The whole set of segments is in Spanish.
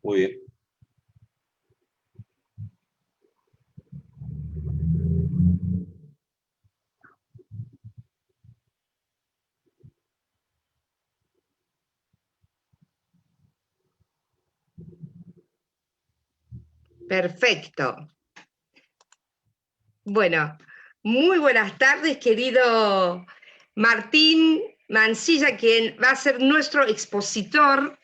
Muy bien. Perfecto. Bueno, muy buenas tardes, querido Martín Mansilla, quien va a ser nuestro expositor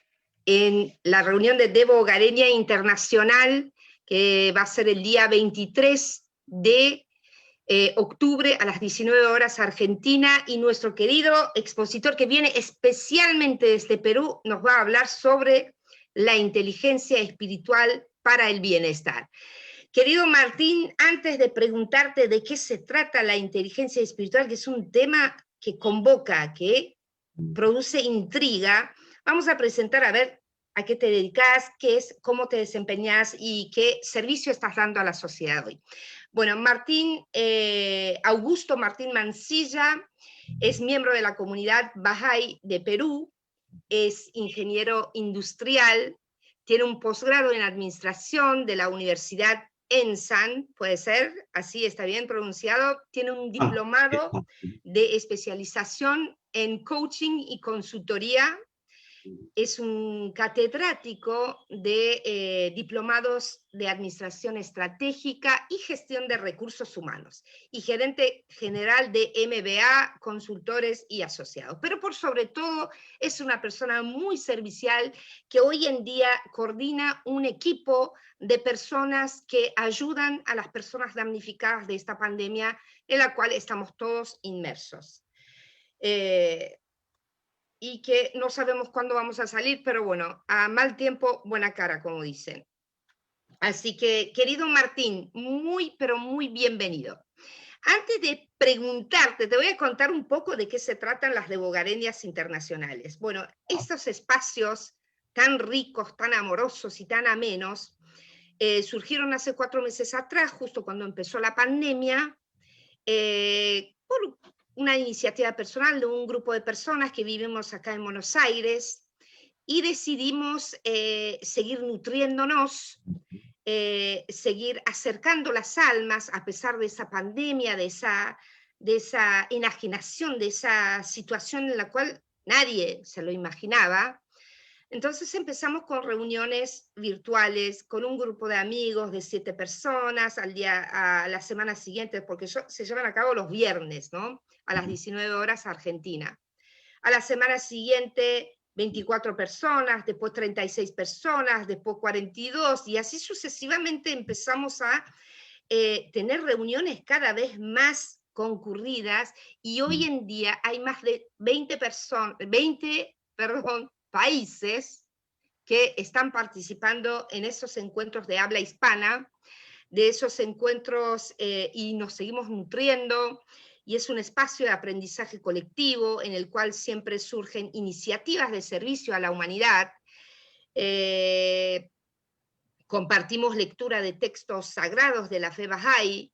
en la reunión de Debo Hogareña Internacional, que va a ser el día 23 de octubre a las 19 horas Argentina, y nuestro querido expositor que viene especialmente desde Perú nos va a hablar sobre la inteligencia espiritual para el bienestar. Querido Martín, antes de preguntarte de qué se trata la inteligencia espiritual, que es un tema que convoca, que produce intriga, vamos a presentar a ver a qué te dedicas, qué es, cómo te desempeñas y qué servicio estás dando a la sociedad hoy. Bueno, Martín, Augusto Martín Mansilla es miembro de la comunidad Bahá'í de Perú, es ingeniero industrial, tiene un posgrado en administración de la Universidad ENSAN, puede ser, así está bien pronunciado, tiene un diplomado de especialización en coaching y consultoría, es un catedrático de diplomados de administración estratégica y gestión de recursos humanos, y gerente general de MBA, consultores y asociados. Pero por sobre todo es una persona muy servicial que hoy en día coordina un equipo de personas que ayudan a las personas damnificadas de esta pandemia en la cual estamos todos inmersos. Y que no sabemos cuándo vamos a salir, pero bueno, a mal tiempo, buena cara, como dicen. Así que, querido Martín, muy, pero muy bienvenido. Antes de preguntarte, te voy a contar un poco de qué se tratan las Devogareñas internacionales. Bueno, estos espacios tan ricos, tan amorosos y tan amenos, surgieron hace 4 meses atrás, justo cuando empezó la pandemia, por una iniciativa personal de un grupo de personas que vivimos acá en Buenos Aires, y decidimos seguir nutriéndonos, seguir acercando las almas a pesar de esa pandemia, de esa enajenación, de esa situación en la cual nadie se lo imaginaba. Entonces empezamos con reuniones virtuales, con un grupo de amigos de 7 personas a la semana siguiente, porque se llevan a cabo los viernes, ¿no? A las 19 horas Argentina. A la semana siguiente 24 personas, después 36 personas, después 42, y así sucesivamente empezamos a tener reuniones cada vez más concurridas, y hoy en día hay más de 20 países que están participando en esos encuentros de habla hispana, de esos encuentros, y nos seguimos nutriendo, y es un espacio de aprendizaje colectivo en el cual siempre surgen iniciativas de servicio a la humanidad. Compartimos lectura de textos sagrados de la fe Bahá'í,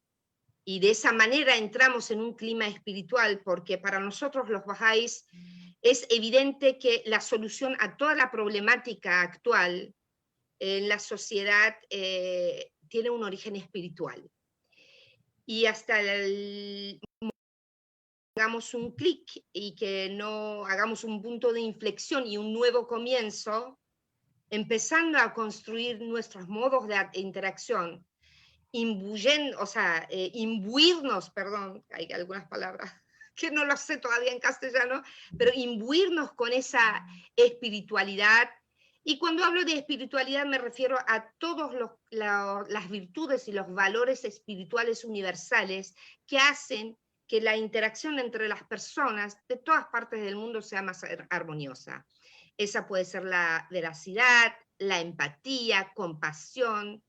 y de esa manera entramos en un clima espiritual, porque para nosotros los Bahá'ís es evidente que la solución a toda la problemática actual en la sociedad tiene un origen espiritual. Y hasta hagamos un clic y que no hagamos un punto de inflexión y un nuevo comienzo, empezando a construir nuestros modos de interacción, imbuirnos, perdón, hay algunas palabras que no lo sé todavía en castellano, pero imbuirnos con esa espiritualidad. Y cuando hablo de espiritualidad me refiero a todas las virtudes y los valores espirituales universales que hacen que la interacción entre las personas de todas partes del mundo sea más armoniosa. Esa puede ser la veracidad, la empatía, compasión,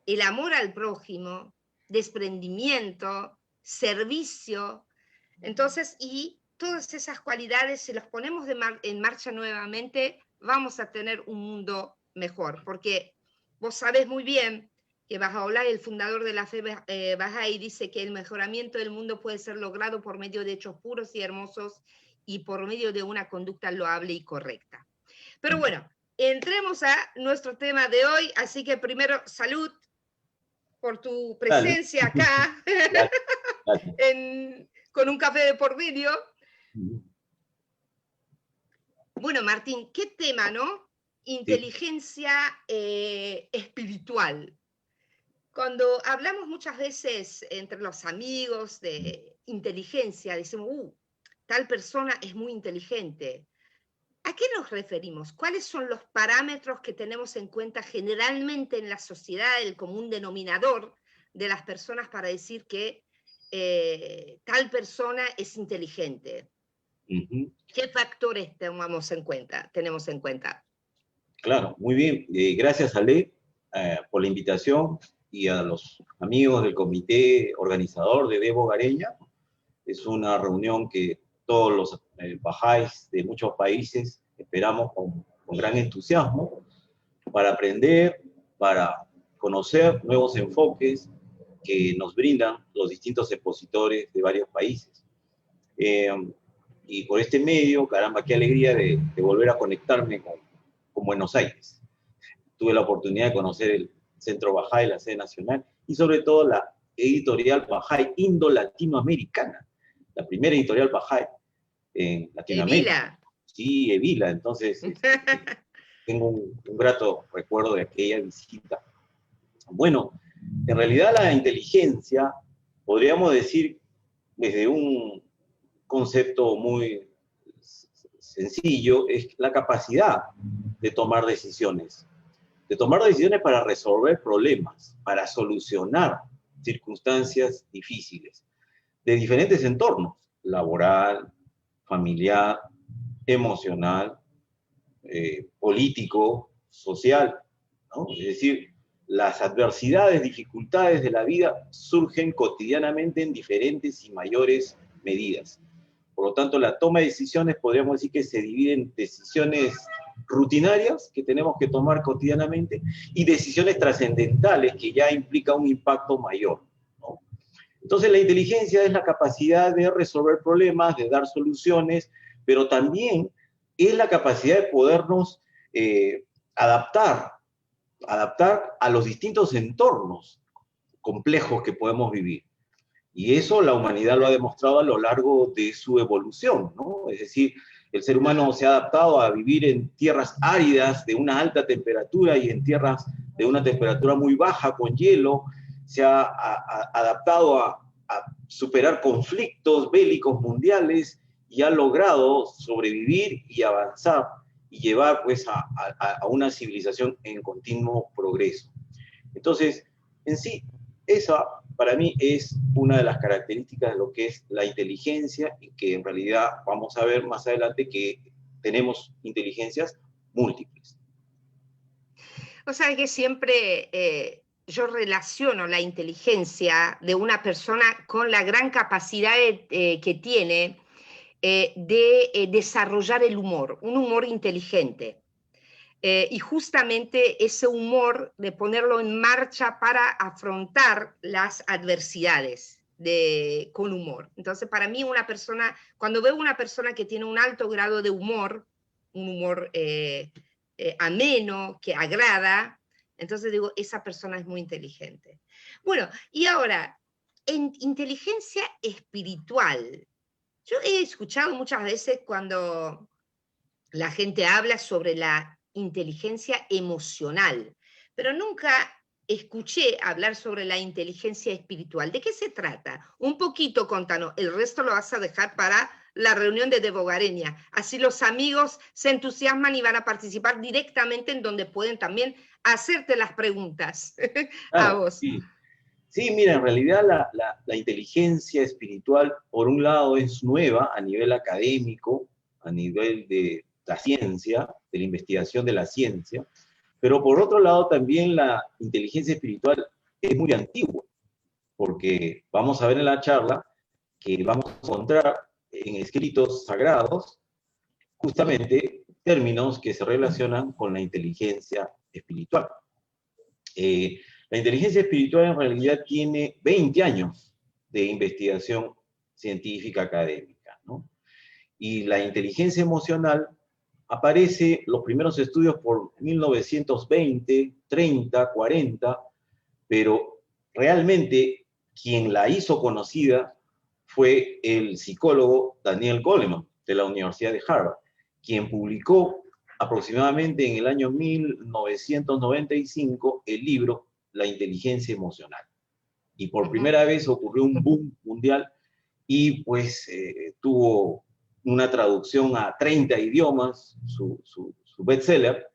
el amor al prójimo, desprendimiento, servicio. Entonces, y todas esas cualidades, si las ponemos en marcha nuevamente, vamos a tener un mundo mejor, porque vos sabés muy bien que Bahá'u'lláh, el fundador de la fe Bahá'í, dice que el mejoramiento del mundo puede ser logrado por medio de hechos puros y hermosos y por medio de una conducta loable y correcta. Pero bueno, entremos a nuestro tema de hoy, así que primero, salud por tu presencia acá, con un café de por medio. Bueno, Martín, ¿qué tema, no? Inteligencia espiritual. Cuando hablamos muchas veces entre los amigos de inteligencia, decimos, tal persona es muy inteligente. ¿A qué nos referimos? ¿Cuáles son los parámetros que tenemos en cuenta generalmente en la sociedad, el común denominador de las personas para decir que tal persona es inteligente? ¿Qué factores tenemos en cuenta? Claro, muy bien. Gracias, Ale, por la invitación y a los amigos del comité organizador de Debo Gareña. Es una reunión que todos los bajáis de muchos países esperamos con gran entusiasmo para aprender, para conocer nuevos enfoques que nos brindan los distintos expositores de varios países. Y por este medio, caramba, qué alegría de volver a conectarme con Buenos Aires. Tuve la oportunidad de conocer el Centro Bahá'í, la sede nacional, y sobre todo la editorial Bahá'í Indo-Latinoamericana, la primera editorial Bahá'í en Latinoamérica. Evila. Sí, Evila. Entonces, tengo un grato recuerdo de aquella visita. Bueno, en realidad la inteligencia, podríamos decir, desde un concepto muy sencillo, es la capacidad de tomar decisiones. De tomar decisiones para resolver problemas, para solucionar circunstancias difíciles, de diferentes entornos, laboral, familiar, emocional, político, social, ¿no? Es decir, las adversidades, dificultades de la vida surgen cotidianamente en diferentes y mayores medidas. Por lo tanto, la toma de decisiones, podríamos decir que se divide en decisiones rutinarias que tenemos que tomar cotidianamente y decisiones trascendentales que ya implican un impacto mayor, ¿no? Entonces, la inteligencia es la capacidad de resolver problemas, de dar soluciones, pero también es la capacidad de podernos adaptar a los distintos entornos complejos que podemos vivir. Y eso la humanidad lo ha demostrado a lo largo de su evolución, ¿no? Es decir, el ser humano se ha adaptado a vivir en tierras áridas de una alta temperatura y en tierras de una temperatura muy baja con hielo, se ha adaptado a superar conflictos bélicos mundiales y ha logrado sobrevivir y avanzar y llevar pues a una civilización en continuo progreso. Entonces, en sí, esa para mí es una de las características de lo que es la inteligencia y que en realidad vamos a ver más adelante que tenemos inteligencias múltiples. O sea que siempre yo relaciono la inteligencia de una persona con la gran capacidad que tiene de desarrollar el humor, un humor inteligente. Y justamente ese humor de ponerlo en marcha para afrontar las adversidades con humor. Entonces, para mí una persona, cuando veo una persona que tiene un alto grado de humor, un humor ameno, que agrada, entonces digo, esa persona es muy inteligente. Bueno, y ahora, en inteligencia espiritual, yo he escuchado muchas veces cuando la gente habla sobre la inteligencia emocional, pero nunca escuché hablar sobre la inteligencia espiritual. ¿De qué se trata? Un poquito, contanos. El resto lo vas a dejar para la reunión de Debo Gareña. Así los amigos se entusiasman y van a participar directamente en donde pueden también hacerte las preguntas a vos. Sí. Sí, mira, en realidad la inteligencia espiritual, por un lado, es nueva a nivel académico, a nivel de la ciencia, de la investigación de la ciencia, pero por otro lado también la inteligencia espiritual es muy antigua, porque vamos a ver en la charla que vamos a encontrar en escritos sagrados justamente términos que se relacionan con la inteligencia espiritual. La inteligencia espiritual en realidad tiene 20 años de investigación científica académica, ¿no? Y la inteligencia emocional aparece los primeros estudios por 1920, 30, 40, pero realmente quien la hizo conocida fue el psicólogo Daniel Goleman de la Universidad de Harvard, quien publicó aproximadamente en el año 1995 el libro La inteligencia emocional. Y por primera vez ocurrió un boom mundial y pues tuvo una traducción a 30 idiomas, su bestseller,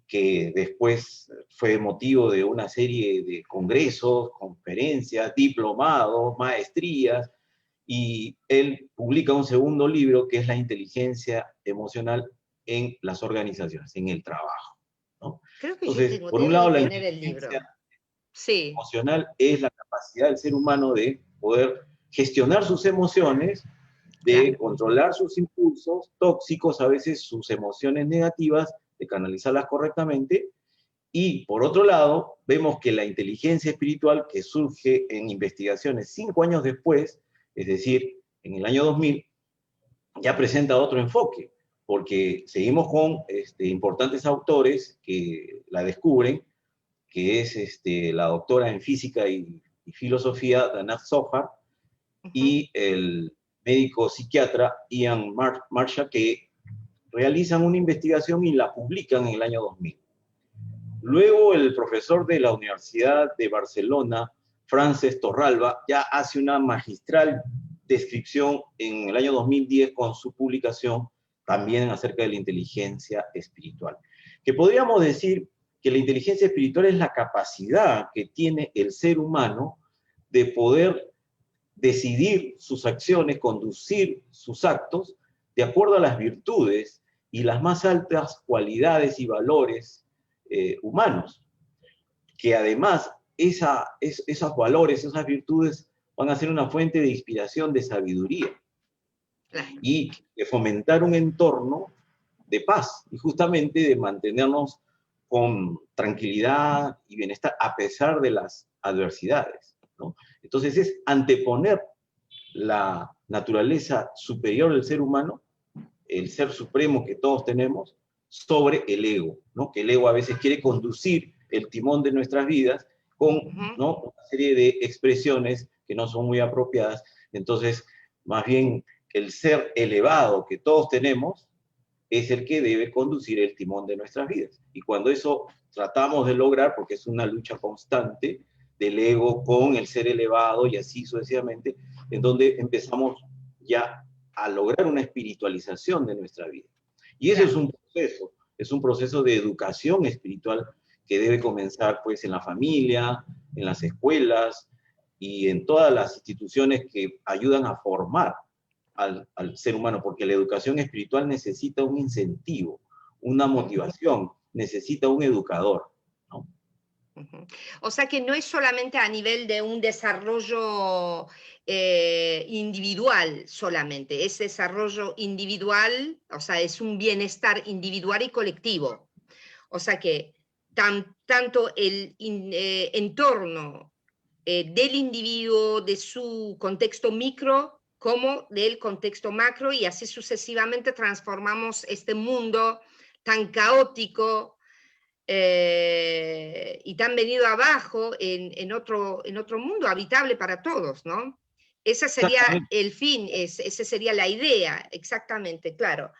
que después fue motivo de una serie de congresos, conferencias, diplomados, maestrías, y él publica un segundo libro que es La inteligencia emocional en las organizaciones, en el trabajo, ¿no? Creo que yo Entonces, tengo, por un debo lado, la tener el libro. inteligencia Sí, emocional es la capacidad del ser humano de poder gestionar sus emociones, de claro. controlar sus impulsos tóxicos, a veces sus emociones negativas, de canalizarlas correctamente. Y por otro lado, vemos que la inteligencia espiritual, que surge en investigaciones 5 años después, es decir, en el año 2000, ya presenta otro enfoque, porque seguimos con importantes autores que la descubren, que es la doctora en física y filosofía, Danaz Zohar, y el médico psiquiatra Ian Marshall, que realizan una investigación y la publican en el año 2000. Luego el profesor de la Universidad de Barcelona, Francesc Torralba, ya hace una magistral descripción en el año 2010 con su publicación también acerca de la inteligencia espiritual. Que podríamos decir que la inteligencia espiritual es la capacidad que tiene el ser humano de poder decidir sus acciones, conducir sus actos de acuerdo a las virtudes y las más altas cualidades y valores humanos, que además esos valores, esas virtudes van a ser una fuente de inspiración, de sabiduría y de fomentar un entorno de paz y justamente de mantenernos con tranquilidad y bienestar a pesar de las adversidades, ¿no? Entonces es anteponer la naturaleza superior del ser humano, el ser supremo que todos tenemos, sobre el ego, ¿no? Que el ego a veces quiere conducir el timón de nuestras vidas con, ¿no?, una serie de expresiones que no son muy apropiadas. Entonces, más bien, el ser elevado que todos tenemos es el que debe conducir el timón de nuestras vidas. Y cuando eso tratamos de lograr, porque es una lucha constante del ego con el ser elevado y así sucesivamente, en donde empezamos ya a lograr una espiritualización de nuestra vida. Y eso es un proceso de educación espiritual que debe comenzar pues en la familia, en las escuelas y en todas las instituciones que ayudan a formar al ser humano, porque la educación espiritual necesita un incentivo, una motivación, necesita un educador, ¿no? O sea que no es solamente a nivel de un desarrollo individual solamente, es desarrollo individual, o sea, es un bienestar individual y colectivo. O sea que tanto el entorno del individuo, de su contexto micro, como del contexto macro, y así sucesivamente transformamos este mundo tan caótico y tan venido abajo en otro mundo habitable para todos, ¿no? Ese sería el fin, esa sería la idea, exactamente, claro.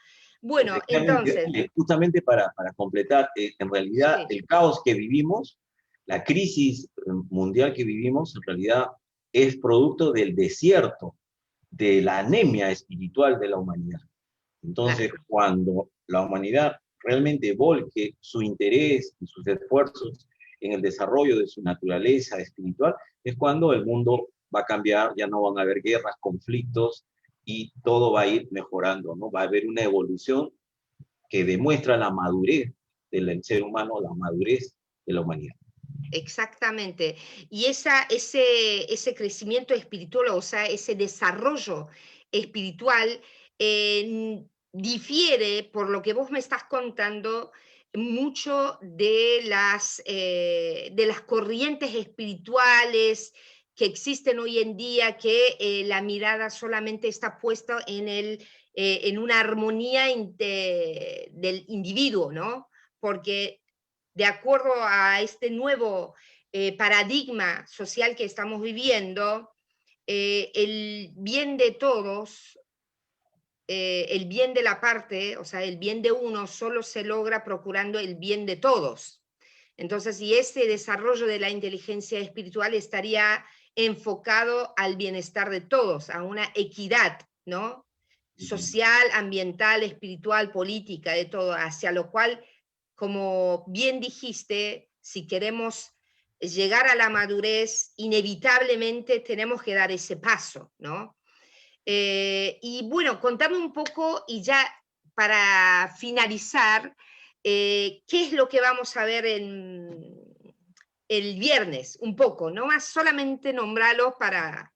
Bueno, entonces... Justamente para completar, en realidad el caos que vivimos, la crisis mundial que vivimos, en realidad es producto del desierto, de la anemia espiritual de la humanidad. Entonces, cuando la humanidad realmente volque su interés y sus esfuerzos en el desarrollo de su naturaleza espiritual, es cuando el mundo va a cambiar, ya no van a haber guerras, conflictos, y todo va a ir mejorando, ¿no? Va a haber una evolución que demuestra la madurez del ser humano, la madurez de la humanidad. Exactamente. Y ese crecimiento espiritual, o sea, ese desarrollo espiritual, difiere, por lo que vos me estás contando, mucho de las corrientes espirituales que existen hoy en día, que la mirada solamente está puesta en en una armonía del individuo, ¿no? Porque de acuerdo a este nuevo paradigma social que estamos viviendo, el bien de todos, el bien de la parte, o sea, el bien de uno solo se logra procurando el bien de todos. Entonces, y ese desarrollo de la inteligencia espiritual estaría enfocado al bienestar de todos, a una equidad, ¿no? Social, ambiental, espiritual, política, de todo, hacia lo cual, como bien dijiste, si queremos llegar a la madurez, inevitablemente tenemos que dar ese paso, ¿no? Y bueno, contame un poco, y ya para finalizar, ¿qué es lo que vamos a ver el viernes? Un poco, no más solamente nombrarlo para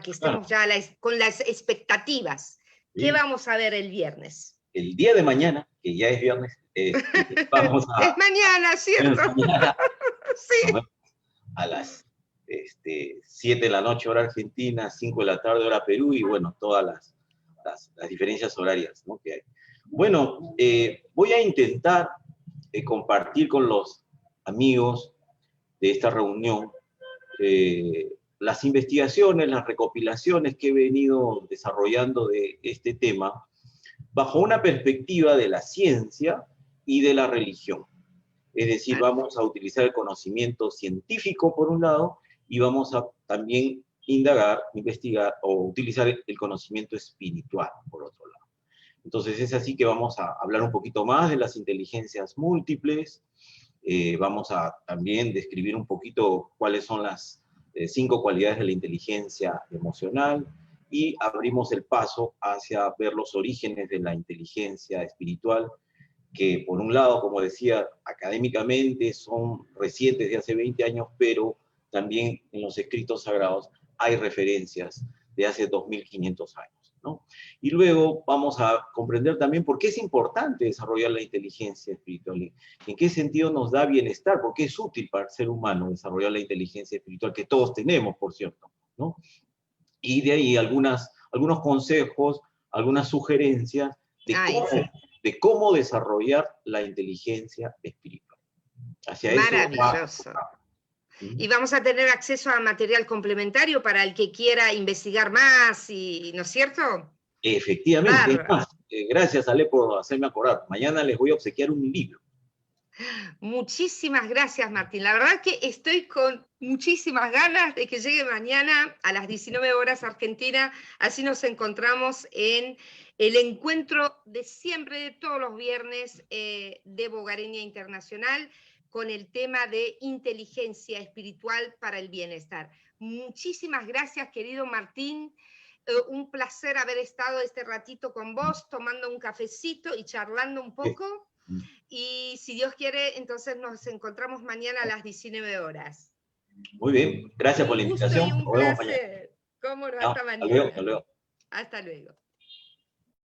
que estemos ya con las expectativas. ¿Qué vamos a ver el viernes? El día de mañana, que ya es viernes, vamos a... Es mañana, ¿cierto? Mañana, Sí. a las 7 de la noche hora Argentina, 5 de la tarde hora Perú, y bueno, todas las diferencias horarias, ¿no?, que hay. Bueno, voy a intentar compartir con los amigos de esta reunión las investigaciones, las recopilaciones que he venido desarrollando de este tema bajo una perspectiva de la ciencia y de la religión. Es decir, vamos a utilizar el conocimiento científico por un lado y vamos a también indagar, investigar o utilizar el conocimiento espiritual por otro lado. Entonces es así que vamos a hablar un poquito más de las inteligencias múltiples, vamos a también describir un poquito cuáles son las 5 cualidades de la inteligencia emocional, y abrimos el paso hacia ver los orígenes de la inteligencia espiritual, que por un lado, como decía, académicamente son recientes de hace 20 años, pero también en los escritos sagrados hay referencias de hace 2500 años, ¿no? Y luego vamos a comprender también por qué es importante desarrollar la inteligencia espiritual, en qué sentido nos da bienestar, por qué es útil para el ser humano desarrollar la inteligencia espiritual, que todos tenemos, por cierto, ¿no? Y de ahí algunos consejos, algunas sugerencias de cómo desarrollar la inteligencia espiritual. Hacia maravilloso. Y vamos a tener acceso a material complementario para el que quiera investigar más, ¿no es cierto? Efectivamente. Es más, gracias, Ale, por hacerme acordar. Mañana les voy a obsequiar un libro. Muchísimas gracias, Martín. La verdad que estoy con muchísimas ganas de que llegue mañana a las 19 horas Argentina, así nos encontramos en el encuentro de siempre, de todos los viernes, de Bogareña Internacional, con el tema de inteligencia espiritual para el bienestar. Muchísimas gracias, querido Martín. Un placer haber estado este ratito con vos, tomando un cafecito y charlando un poco. Y si Dios quiere, entonces nos encontramos mañana a las 19 horas. Muy bien, gracias por la invitación. Un placer. ¿Cómo no? Hasta mañana. Hasta luego. Hasta luego.